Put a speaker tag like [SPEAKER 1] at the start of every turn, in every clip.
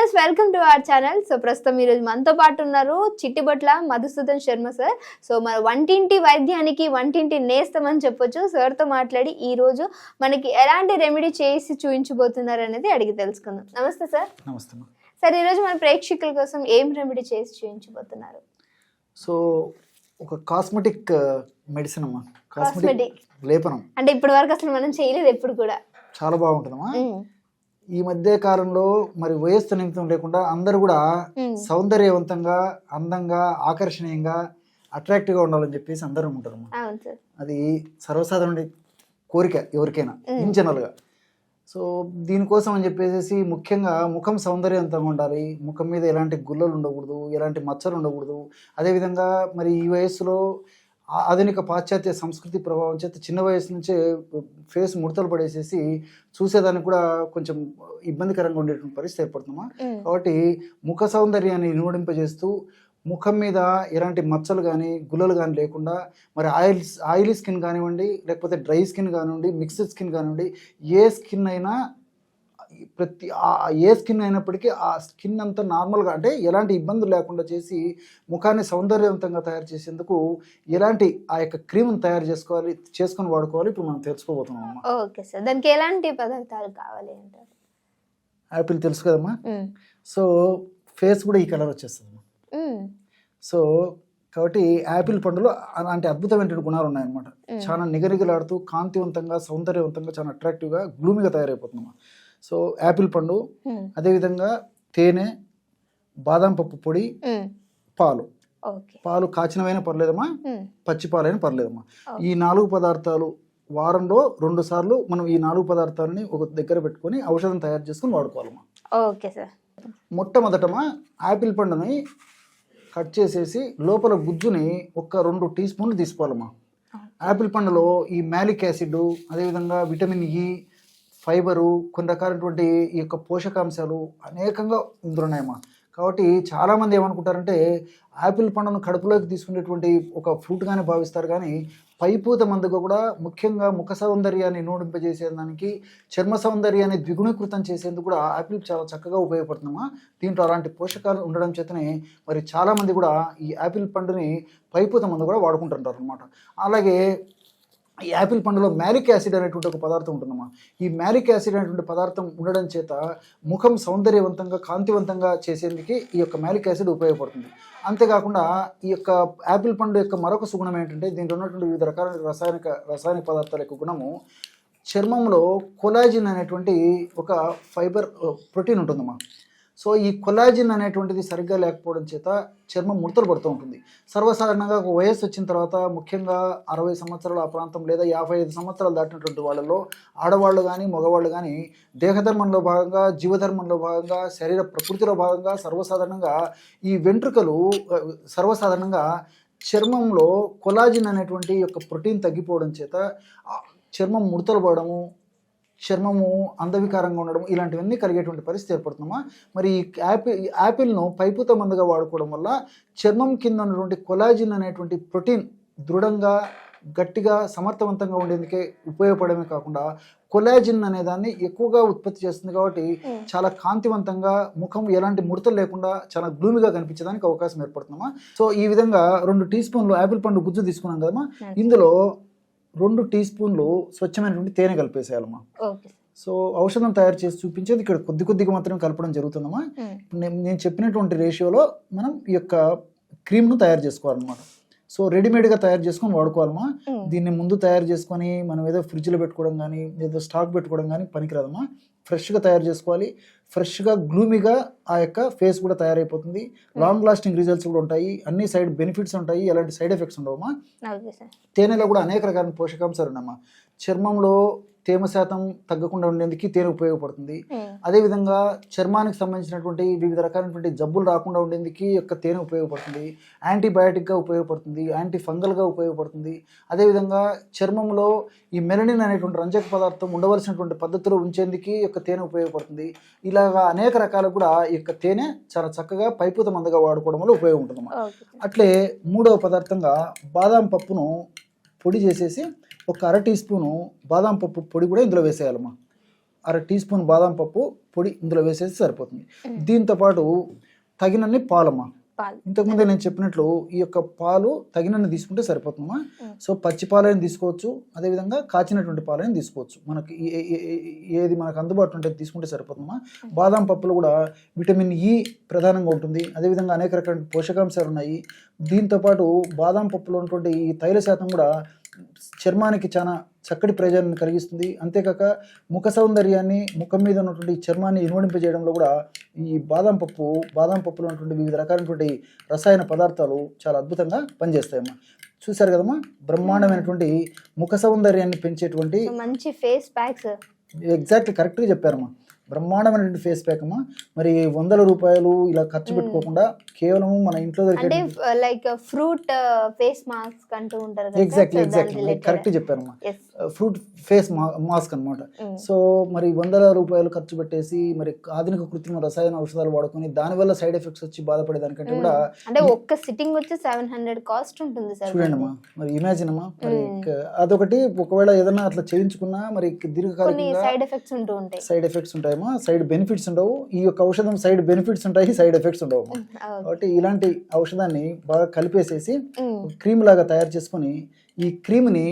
[SPEAKER 1] Viewers welcome to our channel. So ప్రస్తుతం ఈరోజు మనతో పాటు ఉన్నారు చిట్టిబొట్ల మధుసూదన్ శర్మ సార్. సో మన వంటింటి వైద్యానికి వంటింటి నేస్తం అని చెప్పొచ్చు. సార్తో మాట్లాడి ఈ రోజు మనకి ఎలాంటి రెమెడీ చేసి చూపించబోతున్నారు అనేది అడిగి తెలుసుకుందాం. నమస్తే సార్.
[SPEAKER 2] నమస్తే
[SPEAKER 1] సార్, ఈరోజు మన ప్రేక్షకుల కోసం ఏం రెమెడీ చేసి చూపించబోతున్నారు?
[SPEAKER 2] సో ఒక కాస్మెటిక్ మెడిసిన్ అమ్మా,
[SPEAKER 1] కాస్మెటిక్
[SPEAKER 2] లేపనం.
[SPEAKER 1] అంటే ఇప్పటి వరకు అసలు మనం చేయలేదు ఎప్పుడు కూడా.
[SPEAKER 2] చాలా బాగుంటుందమ్మా. ఈ మధ్య కాలంలో మరి వయస్సు నిమిత్తం లేకుండా అందరూ కూడా సౌందర్యవంతంగా, అందంగా, ఆకర్షణీయంగా, అట్రాక్టివ్గా ఉండాలని చెప్పేసి అందరూ ఉంటారమ్మా. అది సర్వసాధారణ కోరిక ఎవరికైనా ఇన్ జనరల్గా. సో దీనికోసం అని చెప్పేసి ముఖ్యంగా ముఖం సౌందర్యవంతంగా ఉండాలి, ముఖం మీద ఎలాంటి గుల్లలు ఉండకూడదు, ఎలాంటి మచ్చలు ఉండకూడదు. అదేవిధంగా మరి ఈ వయస్సులో ఆధునిక పాశ్చాత్య సంస్కృతి ప్రభావం చేత చిన్న వయసు నుంచే ఫేస్ ముడతలు పడేసేసి చూసేదానికి కూడా కొంచెం ఇబ్బందికరంగా ఉండేటువంటి పరిస్థితి ఏర్పడుతుందమ్మా. కాబట్టి ముఖ సౌందర్యాన్ని ఇనుమడింపజేస్తూ ముఖం మీద ఎలాంటి మచ్చలు కానీ గుల్లలు కానీ లేకుండా మరి ఆయిలీ స్కిన్ కానివ్వండి, లేకపోతే డ్రై స్కిన్ కానివ్వండి, మిక్స్డ్ స్కిన్ కానివ్వండి, ఏ స్కిన్ అయినా ఏ స్కిన్ అయినప్పటికీ ఆ స్కిన్ అంతా నార్మల్గా అంటే ఎలాంటి ఇబ్బందులు లేకుండా చేసి ముఖాన్ని సౌందర్యవంతంగా తయారు చేసేందుకు ఎలాంటి ఆ యొక్క క్రీమ్ని తయారు చేసుకొని వాడుకోవాలి ఇప్పుడు మనం తెలుసుకోబోతున్నాం.
[SPEAKER 1] ఓకే సార్, దానికి ఎలాంటి పదార్థాలు కావాలి అంటారు?
[SPEAKER 2] యాపిల్ తెలుసు కదమ్మా. సో ఫేస్ కూడా ఈ కలర్ వచ్చేస్తుంది. సో కాబట్టి యాపిల్ పండులో అలాంటి అద్భుతమైన గుణాలు ఉన్నాయన్నమాట. చాలా నిగనిగలాడుతూ కాంతివంతంగా, సౌందర్యవంతంగా, చాలా అట్రాక్టివ్గా, గ్లూమిగా తయారైపోతుందమ్మా. సో యాపిల్ పండు, అదేవిధంగా తేనె, బాదం పప్పు పొడి, పాలు కాచినవైనా పర్లేదమ్మా, పచ్చి పాలైనా పర్లేదమ్మా. ఈ 4 పదార్థాలు వారంలో 2 సార్లు మనం ఈ 4 పదార్థాలని ఒక దగ్గర పెట్టుకొని ఔషధం తయారు చేసుకుని వాడుకోవాలమ్మా.
[SPEAKER 1] Okay sir.
[SPEAKER 2] మొట్టమొదటమా యాపిల్ పండుని కట్ చేసేసి లోపల గుజ్జుని ఒక 2 టీ స్పూన్లు తీసుకోవాలమ్మా. యాపిల్ పండులో ఈ మ్యాలిక్ యాసిడ్, అదేవిధంగా విటమిన్ ఈ, ఫైబరు, కొన్ని రకాలైనటువంటి ఈ యొక్క పోషకాంశాలు అనేకంగా ఇందులో ఉన్నాయమ్మా. కాబట్టి చాలామంది ఏమనుకుంటారంటే యాపిల్ పండును కడుపులోకి తీసుకునేటువంటి ఒక ఫ్రూట్గానే భావిస్తారు, కానీ పైపూత మందుగా కూడా ముఖ్యంగా ముఖ సౌందర్యాన్ని నూడింపజేసేదానికి, చర్మ సౌందర్యాన్ని ద్విగుణీకృతం చేసేందుకు కూడా యాపిల్ చాలా చక్కగా ఉపయోగపడుతుందమ్మా. దీంట్లో అలాంటి పోషకాలు ఉండడం చేతనే మరి చాలామంది కూడా ఈ యాపిల్ పండుని పైపూత మందు కూడా వాడుకుంటుంటారు అనమాట. అలాగే ఈ యాపిల్ పండులో మ్యాలిక్ యాసిడ్ అనేటువంటి ఒక పదార్థం ఉంటుందమ్మా. ఈ మ్యాలిక్ యాసిడ్ అనేటువంటి పదార్థం ఉండడం చేత ముఖం సౌందర్యవంతంగా, కాంతివంతంగా చేసేందుకు ఈ యొక్క మ్యాలిక్ యాసిడ్ ఉపయోగపడుతుంది. అంతేకాకుండా ఈ యొక్క యాపిల్ పండు యొక్క మరొక సుగుణం ఏంటంటే దీంట్లో ఉన్నటువంటి వివిధ రకాల రసాయనిక పదార్థాల యొక్క గుణము చర్మంలో కొలాజిన్ అనేటువంటి ఒక ఫైబర్ ప్రోటీన్ ఉంటుందమ్మా. సో ఈ కొలాజిన్ అనేటువంటిది సరిగ్గా లేకపోవడం చేత చర్మం ముడతలు పడుతూ ఉంటుంది. సర్వసాధారణంగా ఒక వయస్సు వచ్చిన తర్వాత, ముఖ్యంగా 60 సంవత్సరాలు ఆ ప్రాంతం లేదా 55 సంవత్సరాలు దాటినటువంటి వాళ్ళలో ఆడవాళ్ళు కానీ మగవాళ్ళు కానీ దేహధర్మంలో భాగంగా, జీవధర్మంలో భాగంగా, శరీర ప్రకృతిలో భాగంగా సర్వసాధారణంగా ఈ వెంట్రుకలు సర్వసాధారణంగా చర్మంలో కొలాజిన్ అనేటువంటి యొక్క ప్రోటీన్ తగ్గిపోవడం చేత చర్మం ముడతలు పడడము, చర్మము అందవికారంగా ఉండడం, ఇలాంటివన్నీ కలిగేటువంటి పరిస్థితి ఏర్పడుతుందమ్మా. మరి ఈ యాపిల్ను పైపూత మందుగా వాడుకోవడం వల్ల చర్మం కింద ఉన్నటువంటి కొలాజిన్ అనేటువంటి ప్రోటీన్ దృఢంగా, గట్టిగా, సమర్థవంతంగా ఉండేందుకే ఉపయోగపడమే కాకుండా కొలాజిన్ అనేదాన్ని ఎక్కువగా ఉత్పత్తి చేస్తుంది. కాబట్టి చాలా కాంతివంతంగా, ముఖం ఎలాంటి ముడతలు లేకుండా చాలా గ్లూమిగా కనిపించడానికి అవకాశం ఏర్పడుతుందమ్మా. సో ఈ విధంగా 2 టీ స్పూన్లు యాపిల్ పండు గుజ్జు తీసుకున్నాం కదమ్మా, ఇందులో 2 టీ స్పూన్లు స్వచ్ఛమైనటువంటి తేనె కలిపేసేయాలమ్మా. సో ఔషధం తయారు చేసి చూపించేది ఇక్కడ కొద్దిగా మాత్రమే కలపడం జరుగుతుందమ్మా. నేను చెప్పినటువంటి రేషియోలో మనం ఈ యొక్క క్రీమ్ను తయారు చేసుకోవాలన్నమాట. సో రెడీమేడ్గా తయారు చేసుకొని వాడుకోవాలమ్మా. దీన్ని ముందు తయారు చేసుకొని మనం ఏదో ఫ్రిడ్జ్లో పెట్టుకోవడం కానీ, ఏదో స్టాక్ పెట్టుకోవడం కానీ పనికిరాదమ్మా. ఫ్రెష్గా తయారు చేసుకోవాలి. ఫ్రెష్గా గ్లూమీగా ఆ యొక్క ఫేస్ కూడా తయారైపోతుంది. లాంగ్ లాస్టింగ్ రిజల్ట్స్ కూడా ఉంటాయి. అన్ని సైడ్ బెనిఫిట్స్ ఉంటాయి, ఎలాంటి సైడ్ ఎఫెక్ట్స్ ఉండవమ్మా. తేనెలో కూడా అనేక రకాల పోషకాంశాలు ఉన్నాయమ్మా. చర్మంలో తేమ శాతం తగ్గకుండా ఉండేందుకు తేనె ఉపయోగపడుతుంది. అదేవిధంగా చర్మానికి సంబంధించినటువంటి వివిధ రకాలైనటువంటి జబ్బులు రాకుండా ఉండేందుకు యొక్క తేనె ఉపయోగపడుతుంది. యాంటీబయాటిక్గా ఉపయోగపడుతుంది, యాంటీ ఫంగల్గా ఉపయోగపడుతుంది. అదేవిధంగా చర్మంలో ఈ మెలనిన్ అనేటువంటి రంజక పదార్థం ఉండవలసినటువంటి పద్ధతిలో ఉంచేందుకు యొక్క తేనె ఉపయోగపడుతుంది. ఇలాగా అనేక రకాలు కూడా ఈ యొక్క తేనె చాలా చక్కగా పైపూత మందుగా వాడుకోవడం వల్ల ఉపయోగం ఉంటుంది. అట్లే 3వ పదార్థంగా బాదాం పప్పును పొడి చేసేసి ఒక 1/2 టీ స్పూను బాదం పప్పు పొడి కూడా ఇందులో వేసేయాలమ్మా. అర టీ స్పూన్ బాదం పప్పు పొడి ఇందులో వేసేసి సరిపోతుంది. దీంతో పాటు తగినన్ని పాలమ్మా.
[SPEAKER 1] పాలు.
[SPEAKER 2] ఇంతకుముందే నేను చెప్పినట్లు ఈ యొక్క పాలు తగినన్ని తీసుకుంటే సరిపోతుందమ్మా. సో పచ్చి పాలైనా తీసుకోవచ్చు, అదేవిధంగా కాచినటువంటి పాలైనా తీసుకోవచ్చు. మనకి ఏది మనకు అందుబాటులో ఉంటే తీసుకుంటే సరిపోతుందమ్మా. బాదం పప్పులు కూడా విటమిన్ ఈ ప్రధానంగా ఉంటుంది, అదేవిధంగా అనేక రకాల పోషకాంశాలు ఉన్నాయి. దీంతోపాటు బాదం పప్పులో ఉన్నటువంటి ఈ తైల శాతం కూడా చర్మానికి చాలా చక్కటి ప్రయోజనాన్ని కలిగిస్తుంది. అంతేకాక ముఖ సౌందర్యాన్ని, ముఖం మీద ఉన్నటువంటి చర్మాన్ని ఇనుమడింపజేయడంలో కూడా ఈ బాదం పప్పులో ఉన్నటువంటి వివిధ రకాలైనటువంటి రసాయన పదార్థాలు చాలా అద్భుతంగా పనిచేస్తాయమ్మా. చూసారు కదమ్మా, బ్రహ్మాండమైనటువంటి ముఖ సౌందర్యాన్ని పెంచేటువంటి
[SPEAKER 1] మంచి ఫేస్ ప్యాక్స్.
[SPEAKER 2] ఎగ్జాక్ట్లీ కరెక్ట్గా చెప్పారమ్మా. బ్రహ్మాండమైనటువంటి ఫేస్ ప్యాక్ అమ్మా. మరి రూ. 100 ఇలా ఖర్చు పెట్టుకోకుండా కేవలం మన ఇంట్లో
[SPEAKER 1] అంటే లైక్ ఫ్రూట్ ఫేస్ మాస్క్ అంటూ ఉంటారు కదా.
[SPEAKER 2] ఎగ్జాక్ట్లీ కరెక్ట్ చెప్పారమ్మా. ఫ్రూట్ ఫేస్ మాస్క్ అన్నమాట. సో మరి రూ. 100 ఖర్చు పెట్టేసి మరి ఆధునిక కృత్రిమ రసాయన ఔషధాలు వాడుకొని దానివల్ల సైడ్ ఎఫెక్ట్స్ వచ్చి బాధపడేదానికంటే కూడా
[SPEAKER 1] అంటే ఒక్క సిట్టింగ్ వచ్చి 700 కాస్ట్ ఉంటుంది సార్.
[SPEAKER 2] చూడండి అమ్మా, మరి ఇమాజిన్ అమ్మా. మరి అదొకటి, ఒకవేళ ఏదైనా అట్లా చేయించుకున్నా మరి దీర్ఘకాలికంగా
[SPEAKER 1] సైడ్ ఎఫెక్ట్స్ ఉంటూ ఉంటాయి.
[SPEAKER 2] సైడ్ ఎఫెక్ట్స్ ఉంటాయమ్మా, సైడ్ బెనిఫిట్స్ ఉండవు. ఈ యొక్క ఔషధం సైడ్ బెనిఫిట్స్ ఉంటాయి, సైడ్ ఎఫెక్ట్స్ ఉండవు. కాబట్టి ఇలాంటి ఔషధాన్ని బాగా కలిపేసేసి క్రీమ్ లాగా తయారు చేసుకొని ఈ క్రీమ్ ని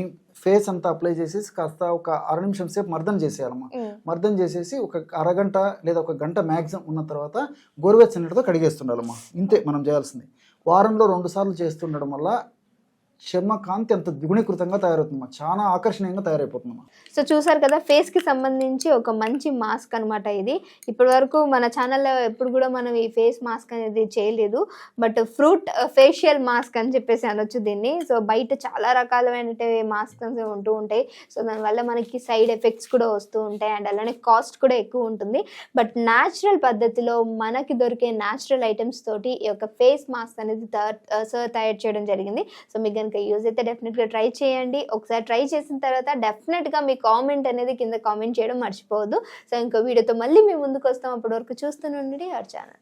[SPEAKER 2] ఫేస్ అంతా అప్లై చేసేసి కాస్త ఒక 6 నిమిషం సేపు మర్దన చేసేయాలమ్మా. మర్దన చేసేసి ఒక అరగంట లేదా ఒక గంట మ్యాక్సిమం ఉన్న తర్వాత గోరువెచ్చని నీటితో కడిగేస్తుండాలమ్మా. ఇంతే మనం చేయాల్సింది. వారంలో 2 సార్లు చేస్తుండడం వల్ల చర్మ కాంతి అంత ద్విగుణీకృతంగా తయారవుతుందమ్మా, చాలా ఆకర్షణీయంగా తయారైపోతుందమ్మా.
[SPEAKER 1] సో చూసారు కదా, ఫేస్ కి సంబంధించి ఒక మంచి మాస్క్ అనమాట ఇది. ఇప్పటి వరకు మన ఛానల్లో ఎప్పుడు కూడా మనం ఈ ఫేస్ మాస్క్ అనేది చేయలేదు, బట్ ఫ్రూట్ ఫేషియల్ మాస్క్ అని చెప్పేసి అనొచ్చు దీన్ని. సో బయట చాలా రకాలైన మాస్క్ ఉంటూ ఉంటాయి. సో దానివల్ల మనకి సైడ్ ఎఫెక్ట్స్ కూడా వస్తూ ఉంటాయి, అండ్ అలానే కాస్ట్ కూడా ఎక్కువ ఉంటుంది. బట్ న్యాచురల్ పద్ధతిలో మనకి దొరికే న్యాచురల్ ఐటమ్స్ తోటి ఈ యొక్క ఫేస్ మాస్క్ అనేది సార్ తయారు చేయడం జరిగింది. సో మీకు కనుక యూజ్ అయితే డెఫినెట్గా ట్రై చేయండి. ఒకసారి ట్రై చేసిన తర్వాత డెఫినెట్గా మీ కామెంట్ అనేది కింద కామెంట్ చేయడం మర్చిపోవద్దు. సో ఇంకో వీడియోతో మళ్ళీ మేము ముందుకు వస్తాం. అప్పటి వరకు చూస్తూనే ఉండండి అవర్ ఛానల్.